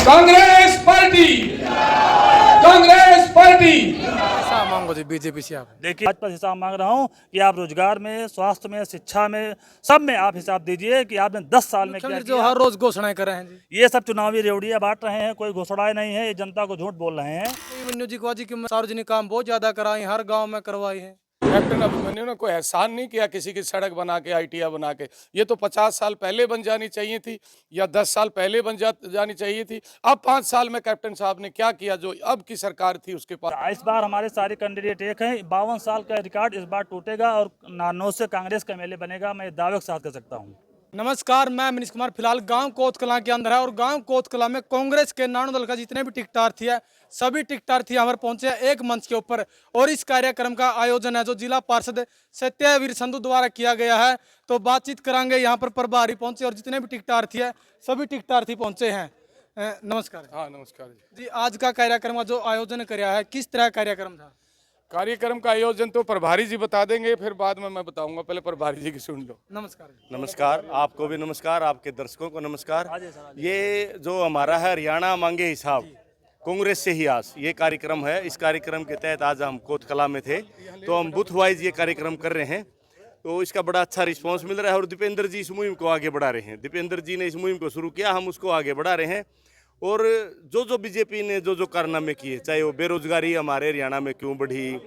Congress party, Congress party. हिसाब मांगो जी BJP से आप। देखिए, आज पर हिसाब मांग रहा हूँ कि आप रोजगार में, स्वास्थ्य में, शिक्षा में, सब में आप हिसाब दीजिए कि आपने 10 साल में क्या मुख्यमंत्री जो किया। हर रोज घोषणाएं कर रहे हैं जी। ये सब चुनावी रेवड़ियां बांट रहे हैं, कोई घोषणाएं नहीं है, ये जनता को झूठ बोल रहे हैं। अभिमन्यु जी को जी की सार्वजनिक काम बहुत ज्यादा कराई, हर गांव में करवाई है। कैप्टन अभिमन्यु ने कोई एहसान नहीं किया किसी की सड़क बना के, आईटीआई बना के। ये तो 50 साल पहले बन जानी चाहिए थी या 10 साल पहले जानी चाहिए थी। अब 5 साल में कैप्टन साहब ने क्या किया जो अब की सरकार थी उसके पास। इस बार हमारे सारे कैंडिडेट एक हैं, 52 साल का रिकॉर्ड इस बार टूटेगा और नारनौल से कांग्रेस का एमएलए बनेगा, मैं दावे के साथ कर सकता हूँ। नमस्कार, मैं मनीष कुमार। फिलहाल गांव कोत कलां के अंदर है और गांव कोत कलां में कांग्रेस के नानू दल का जितने भी टिकटार्थी है, सभी टिकटार्थी यहाँ पर पहुंचे हैं एक मंच के ऊपर। और इस कार्यक्रम का आयोजन है जो जिला पार्षद सत्यवीर संधू द्वारा किया गया है। तो बातचीत करांगे, यहाँ पर प्रभारी पहुंचे और जितने भी टिकटार्थी है सभी टिकटार्थी पहुंचे हैं। नमस्कार। हाँ नमस्कार जी। जी, आज का कार्यक्रम का जो आयोजन कराया है, किस तरह का कार्यक्रम था? कार्यक्रम का आयोजन तो प्रभारी जी बता देंगे, फिर बाद में मैं बताऊंगा। पहले प्रभारी जी की सुन लो। नमस्कार। नमस्कार, आपको भी नमस्कार, आपके दर्शकों को नमस्कार। ये जो हमारा है हरियाणा मांगे हिसाब, कांग्रेस से ही आस, ये कार्यक्रम है। इस कार्यक्रम के तहत आज हम कोतकला में थे, तो हम बूथ वाइज ये कार्यक्रम कर रहे हैं। तो इसका बड़ा अच्छा रिस्पांस मिल रहा है और दीपेंद्र जी इस मुहिम को आगे बढ़ा रहे हैं। दीपेंद्र जी ने इस मुहिम को शुरू किया, हम उसको आगे बढ़ा रहे हैं। और जो बीजेपी ने जो कारनामे किए, चाहे वो बेरोजगारी हमारे हरियाणा में क्यों बढ़ी,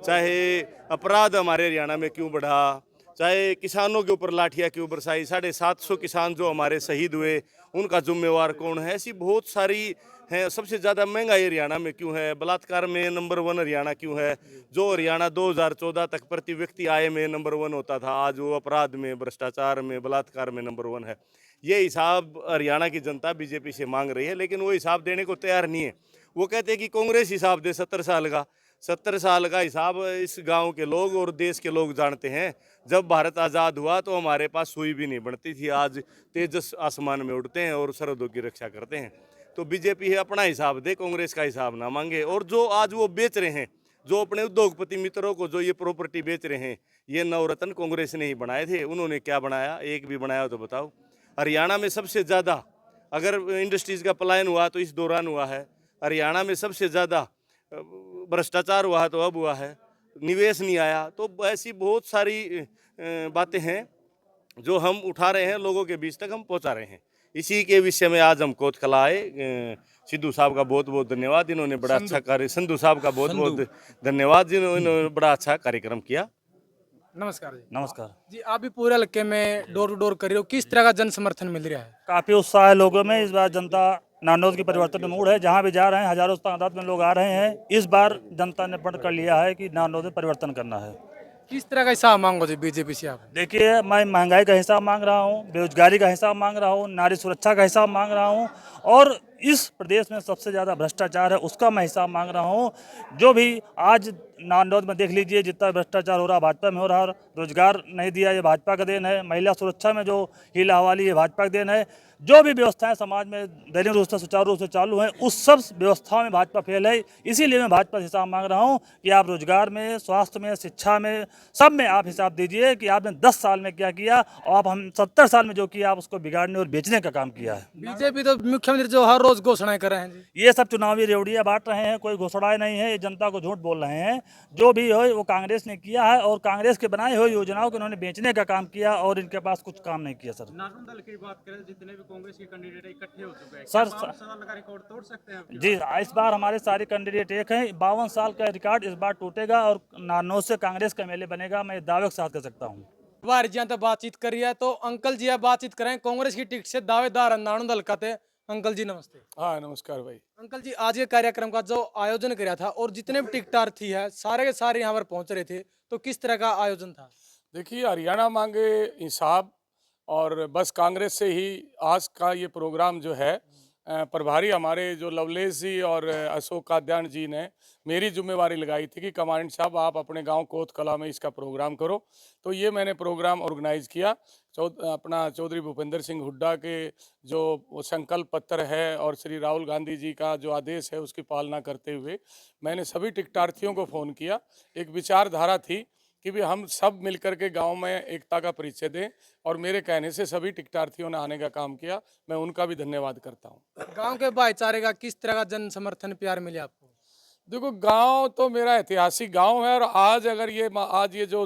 चाहे अपराध हमारे हरियाणा में क्यों बढ़ा, चाहे किसानों के ऊपर लाठियाँ क्यों बरसाई, 750 किसान जो हमारे शहीद हुए उनका जिम्मेवार कौन है, ऐसी बहुत सारी हैं। सबसे ज़्यादा महंगाई हरियाणा में क्यों है, बलात्कार में नंबर 1 हरियाणा क्यों है। जो हरियाणा 2014 तक प्रति व्यक्ति आय में नंबर 1 होता था, आज वो अपराध में, भ्रष्टाचार में, बलात्कार में नंबर 1 है। ये हिसाब हरियाणा की जनता बीजेपी से मांग रही है, लेकिन वो हिसाब देने को तैयार नहीं है। वो कहते हैं कि कांग्रेस हिसाब दे 70 साल का हिसाब इस गांव के लोग और देश के लोग जानते हैं। जब भारत आज़ाद हुआ तो हमारे पास सुई भी नहीं बनती थी, आज तेजस आसमान में उड़ते हैं और सरहदों की रक्षा करते हैं। तो बीजेपी है अपना हिसाब दे, कांग्रेस का हिसाब ना मांगे। और जो आज वो बेच रहे हैं, जो अपने उद्योगपति मित्रों को जो ये प्रॉपर्टी बेच रहे हैं, ये नवरत्न कांग्रेस ने ही बनाए थे। उन्होंने क्या बनाया, एक भी बनाया हो तो बताओ। हरियाणा में सबसे ज़्यादा अगर इंडस्ट्रीज़ का पलायन हुआ तो इस दौरान हुआ है। हरियाणा में सबसे ज़्यादा भ्रष्टाचार हुआ तो अब हुआ है, निवेश नहीं आया। तो ऐसी बहुत सारी बातें हैं जो हम उठा रहे हैं, लोगों के बीच तक हम पहुंचा रहे हैं। इसी के विषय में आज हम कोतकला आए। सिद्धू साहब का बहुत बहुत धन्यवाद, इन्होंने बड़ा अच्छा कार्य, संधू साहब का बहुत बहुत धन्यवाद जिन्होंने बड़ा अच्छा कार्यक्रम किया। नमस्कार जी। नमस्कार जी, आप भी पूरे इलाके में डोर टू डोर कर रहे हो, किस तरह का जन समर्थन मिल रहा है? काफ़ी उत्साह है लोगों में। इस बार जनता नारनौल की परिवर्तन में मूड है, जहाँ भी जा रहे हैं हजारों तादाद में लोग आ रहे हैं। इस बार जनता ने पढ़ कर लिया है कि नारनौल में परिवर्तन करना है। किस तरह का हिसाब मांगो जी बीजेपी से आप? देखिए, मैं महंगाई का हिसाब मांग रहा हूँ, बेरोजगारी का हिसाब मांग रहा हूँ, नारी सुरक्षा का हिसाब मांग रहा हूँ, और इस प्रदेश में सबसे ज़्यादा भ्रष्टाचार है उसका मैं हिसाब मांग रहा हूँ। जो भी आज नारनौल में देख लीजिए, जितना भ्रष्टाचार हो रहा भाजपा में हो रहा है। रोजगार नहीं दिया, ये भाजपा का देन है। महिला सुरक्षा में जो हीला हवाली, ये भाजपा का देन है। जो भी व्यवस्थाएं समाज में दैनिक रूप से सुचारू रूप से चालू हैं, उस सब व्यवस्थाओं में भाजपा फेल है। इसीलिए मैं भाजपा से हिसाब मांग रहा हूं कि आप रोजगार में, स्वास्थ्य में, शिक्षा में, सब में आप हिसाब दीजिए कि आपने 10 साल में क्या किया और आप हम 70 साल में जो किया आप उसको बिगाड़ने और बेचने का काम किया है। बीजेपी तो मुख्यमंत्री जो हर रोज घोषणाएं कर रहे हैं जी। ये सब चुनावी रेवड़ियां बांट रहे हैं, कोई घोषणाएं नहीं है, ये जनता को झूठ बोल रहे हैं। जो भी हो वो कांग्रेस ने किया है और कांग्रेस के बनाए हुए योजनाओं को इन्होंने बेचने का काम किया और इनके पास कुछ काम नहीं किया। सर नारनौल दल की बात करें, जितने भी कांग्रेस के कैंडिडेट इकट्ठे हो चुके हैं, सर, 52 साल का रिकॉर्ड तोड़ सकते हैं जी, इस बार हमारे सारे कैंडिडेट एक हैं, 52 साल का रिकॉर्ड इस बार टूटेगा और नारनौल से कांग्रेस का एमएलए बनेगा, मैं दावे के साथ कर सकता हूँ। बाहर जी तो बातचीत करी है, तो अंकल जी आप बातचीत करें। कांग्रेस की टिकट से दावेदार नानू दल का थे। अंकल जी नमस्ते। हाँ नमस्कार भाई। अंकल जी, आज के कार्यक्रम का जो आयोजन किया था और जितने भी टिकटार्थी है सारे के सारे यहाँ पर पहुंच रहे थे, तो किस तरह का आयोजन था? देखिए, हरियाणा मांगे हिसाब और बस कांग्रेस से ही आज का ये प्रोग्राम जो है, प्रभारी हमारे जो लवलेश जी और अशोक काद्यान जी ने मेरी जिम्मेवारी लगाई थी कि कमांडेंट साहब आप अपने गांव कोतकला में इसका प्रोग्राम करो। तो ये मैंने प्रोग्राम ऑर्गेनाइज किया। अपना चौधरी भूपेंद्र सिंह हुड्डा के जो वो संकल्प पत्र है और श्री राहुल गांधी जी का जो आदेश है उसकी पालना करते हुए मैंने सभी टिकटार्थियों को फ़ोन किया। एक विचारधारा थी कि भी हम सब मिलकर के गांव में एकता का परिचय दें, और मेरे कहने से सभी टिकटार्थियों ने आने का काम किया, मैं उनका भी धन्यवाद करता हूं। गांव के भाईचारे का किस तरह का जन समर्थन प्यार मिले आपको? देखो, गांव तो मेरा ऐतिहासिक गांव है, और आज अगर आज ये जो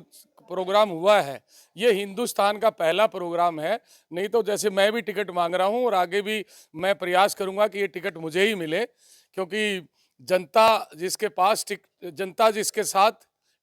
प्रोग्राम हुआ है, ये हिंदुस्तान का पहला प्रोग्राम है। नहीं तो जैसे मैं भी टिकट मांग रहा हूं, और आगे भी मैं प्रयास करूंगा कि ये टिकट मुझे ही मिले, क्योंकि जनता जिसके साथ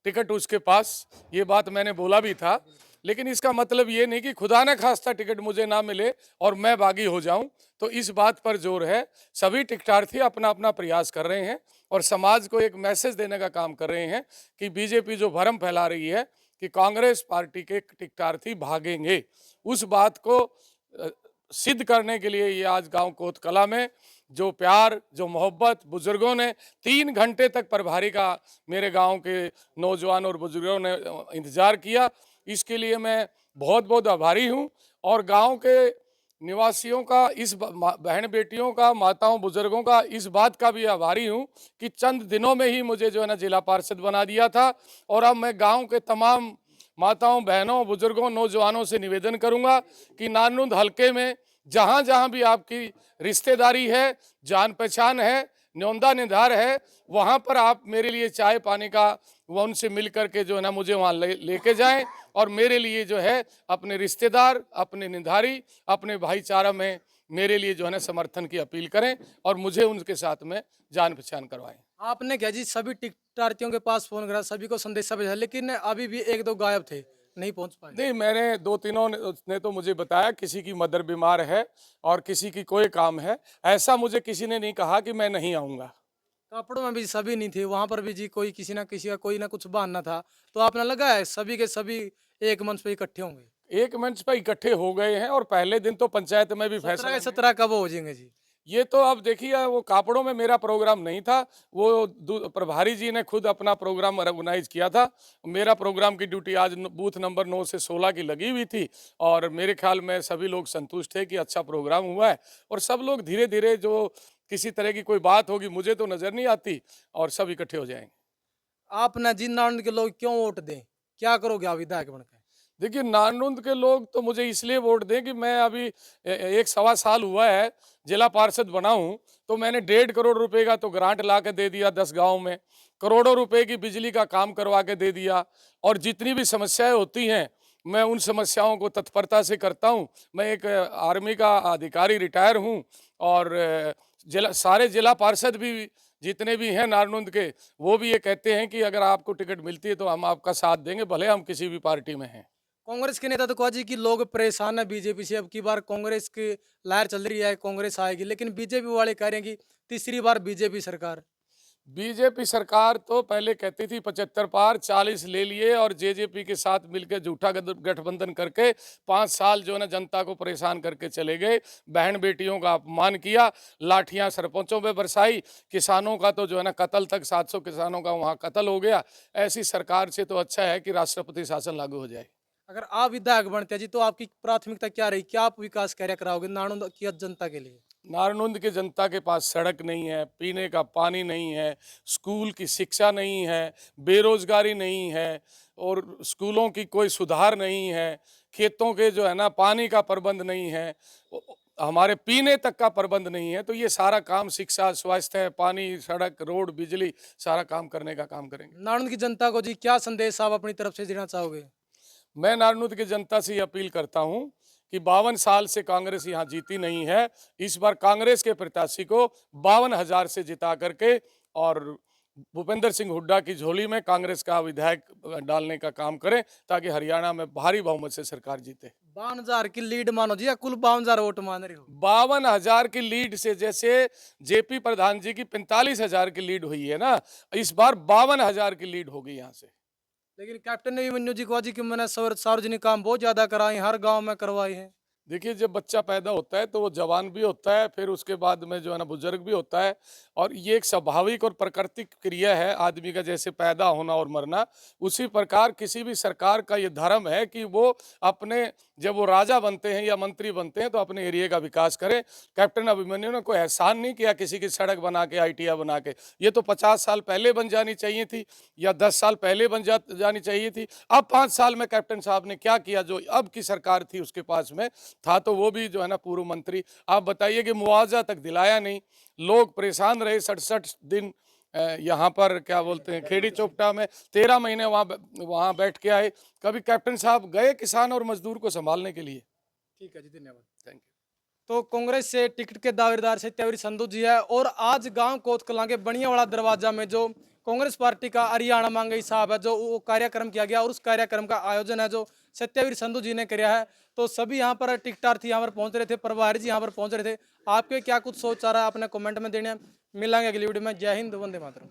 टिकट उसके पास, ये बात मैंने बोला भी था। लेकिन इसका मतलब ये नहीं कि खुदा न खास्ता टिकट मुझे ना मिले और मैं बागी हो जाऊं। तो इस बात पर जोर है। सभी टिकटार्थी अपना अपना प्रयास कर रहे हैं और समाज को एक मैसेज देने का काम कर रहे हैं कि बीजेपी जो भ्रम फैला रही है कि कांग्रेस पार्टी के टिकटार्थी भागेंगे, उस बात को सिद्ध करने के लिए ये आज गांव कोतकला में जो प्यार, जो मोहब्बत बुजुर्गों ने 3 घंटे तक प्रभारी का मेरे गांव के नौजवान और बुजुर्गों ने इंतजार किया, इसके लिए मैं बहुत बहुत आभारी हूं। और गांव के निवासियों का, इस बहन बेटियों का, माताओं बुजुर्गों का इस बात का भी आभारी हूं कि चंद दिनों में ही मुझे जो है ना जिला पार्षद बना दिया था। और अब मैं गांव के तमाम माताओं, बहनों, बुजुर्गों, नौजवानों से निवेदन करूंगा कि नारनुंद हलके में जहां जहां भी आपकी रिश्तेदारी है, जान पहचान है, न्योंदा निधार है, वहां पर आप मेरे लिए चाय पानी का वो उनसे मिल करके जो है ना मुझे वहाँ लेके जाएं, और मेरे लिए जो है अपने रिश्तेदार, अपने निधारी, अपने भाईचारा में मेरे लिए जो है ना समर्थन की अपील करें और मुझे उनके साथ में जान पहचान करवाएं। आपने क्या जी सभी टिकटार्थियों के पास फोन करा, सभी को संदेशा भेजा, लेकिन अभी भी 1-2 गायब थे, नहीं पहुंच पाए? नहीं, मैंने 2-3 ने तो मुझे बताया किसी की मदर बीमार है और किसी की कोई काम है। ऐसा मुझे किसी ने नहीं कहा कि मैं नहीं आऊँगा। कापड़ों में भी सभी नहीं थे, वहां पर भी जी कोई किसी ना किसी का कोई ना कुछ बहाना था, तो आपने लगा है सभी के सभी एक मंच पे इकट्ठे होंगे? एक मंच पर इकट्ठे हो गए हैं, और पहले दिन तो पंचायत में भी फैसला 17 कब हो जाएंगे जी? ये तो अब देखिए, वो कापड़ों में मेरा प्रोग्राम नहीं था, वो प्रभारी जी ने खुद अपना प्रोग्राम ऑर्गेनाइज किया था। मेरा प्रोग्राम की ड्यूटी आज बूथ नंबर 9 से 16 की लगी हुई थी, और मेरे ख्याल में सभी लोग संतुष्ट थे कि अच्छा प्रोग्राम हुआ है। और सब लोग धीरे धीरे, जो किसी तरह की कोई बात होगी मुझे तो नज़र नहीं आती, और सब इकट्ठे हो जाएंगे। आप ना जी नारायण के लोग क्यों वोट दें, क्या करोगे आप विधायक बनकर? देखिए, नारनुंद के लोग तो मुझे इसलिए वोट दें कि मैं अभी 1 सवा साल हुआ है जिला पार्षद बना हूँ, तो मैंने 1.5 करोड़ रुपए का तो ग्रांट ला के दे दिया 10 गाँव में, करोड़ों रुपए की बिजली का काम करवा के दे दिया, और जितनी भी समस्याएं होती हैं मैं उन समस्याओं को तत्परता से करता हूँ। मैं एक आर्मी का अधिकारी रिटायर हूँ, और सारे जिला पार्षद भी जितने भी हैं नारनुंद के, वो भी ये कहते हैं कि अगर आपको टिकट मिलती है तो हम आपका साथ देंगे, भले हम किसी भी पार्टी में हैं। कांग्रेस के नेता तो कहा जी कि लोग परेशान है बीजेपी से, अब की बार कांग्रेस की लहर चल रही है, कांग्रेस आएगी, लेकिन बीजेपी वाले कह रहे हैं कि तीसरी बार बीजेपी सरकार। बीजेपी सरकार तो पहले कहती थी 75 पार, 40 ले लिए, और जेजेपी के साथ मिलकर झूठा गठबंधन करके 5 साल जो है ना जनता को परेशान करके चले गए। बहन बेटियों का अपमान किया, लाठियां सरपंचों पे बरसाई, किसानों का तो जो है ना कत्ल तक, 700 किसानों का वहाँ कत्ल हो गया। ऐसी सरकार से तो अच्छा है कि राष्ट्रपति शासन लागू हो जाए। अगर आप विधायक बनते हैं जी तो आपकी प्राथमिकता क्या रही, क्या आप विकास कार्य कराओगे नारायण की जनता के लिए? नारनुंद की जनता के पास सड़क नहीं है, पीने का पानी नहीं है, स्कूल की शिक्षा नहीं है, बेरोजगारी नहीं है, और स्कूलों की कोई सुधार नहीं है, खेतों के जो है ना पानी का प्रबंध नहीं है, हमारे पीने तक का प्रबंध नहीं है। तो ये सारा काम, शिक्षा, स्वास्थ्य, पानी, सड़क, रोड, बिजली, सारा काम करने का काम करेंगे। नारायण की जनता को जी क्या संदेश आप अपनी तरफ से देना चाहोगे? मैं नारनुंद की जनता से अपील करता हूं कि 52 साल से कांग्रेस यहां जीती नहीं है। इस बार कांग्रेस के प्रत्याशी को 52,000 से जिता करके और भूपेंद्र सिंह हुड्डा की झोली में कांग्रेस का विधायक डालने का काम करें, ताकि हरियाणा में भारी बहुमत से सरकार जीते। 52,000 की लीड मानो जी, या कुल 52,000 वोट मान रहे हो? 52,000 की लीड से, जैसे जेपी प्रधान जी की 45,000 की लीड हुई है ना, इस बार 52,000 की लीड होगी यहाँ से। लेकिन कैप्टन ने भी जी कहा जी कि मैंने सार्वजनिक काम बहुत ज्यादा कराए, हर गांव में करवाए हैं। देखिए, जब बच्चा पैदा होता है तो वो जवान भी होता है, फिर उसके बाद में जो है ना बुजुर्ग भी होता है, और ये एक स्वाभाविक और प्राकृतिक क्रिया है आदमी का, जैसे पैदा होना और मरना। उसी प्रकार किसी भी सरकार का ये धर्म है कि वो अपने जब वो राजा बनते हैं या मंत्री बनते हैं तो अपने एरिया का विकास करें। कैप्टन अभिमन्यु ने कोई एहसान नहीं किया किसी की सड़क बना के, ITI बना के। ये तो 50 साल पहले बन जानी चाहिए थी या 10 साल पहले बन जानी चाहिए थी। अब 5 साल में कैप्टन साहब ने क्या किया जो अब की सरकार थी उसके पास में था, तो वो भी जो है ना पूर्व मंत्री। आप बताइए कि मुआवजा तक दिलाया नहीं, लोग परेशान रहे 67 दिन यहाँ पर क्या बोलते हैं खेड़ी चौपटा में, 13 महीने वहाँ बैठ के आए। कभी कैप्टन साहब गए किसान और मजदूर को संभालने के लिए? ठीक है जी, धन्यवाद। Thank you. तो कांग्रेस से टिकट के दावेदार सत्यावीर संधू जी है और आज गांव कोतकलां के बनियावाला दरवाजा में जो कांग्रेस पार्टी का हरियाणा मांगे साहब है जो वो कार्यक्रम किया गया और उस कार्यक्रम का आयोजन है जो सत्यावीर संधू जी ने किया है। तो सभी यहाँ पर टिकटार्थी यहाँ पर पहुंच रहे थे, प्रभारी जी यहाँ पर पहुंच रहे थे। आपके क्या कुछ सोच आ रहा है अपने कमेंट में देने। मिलेंगे अगली वीडियो में। जय हिंद, वंदे मातरम।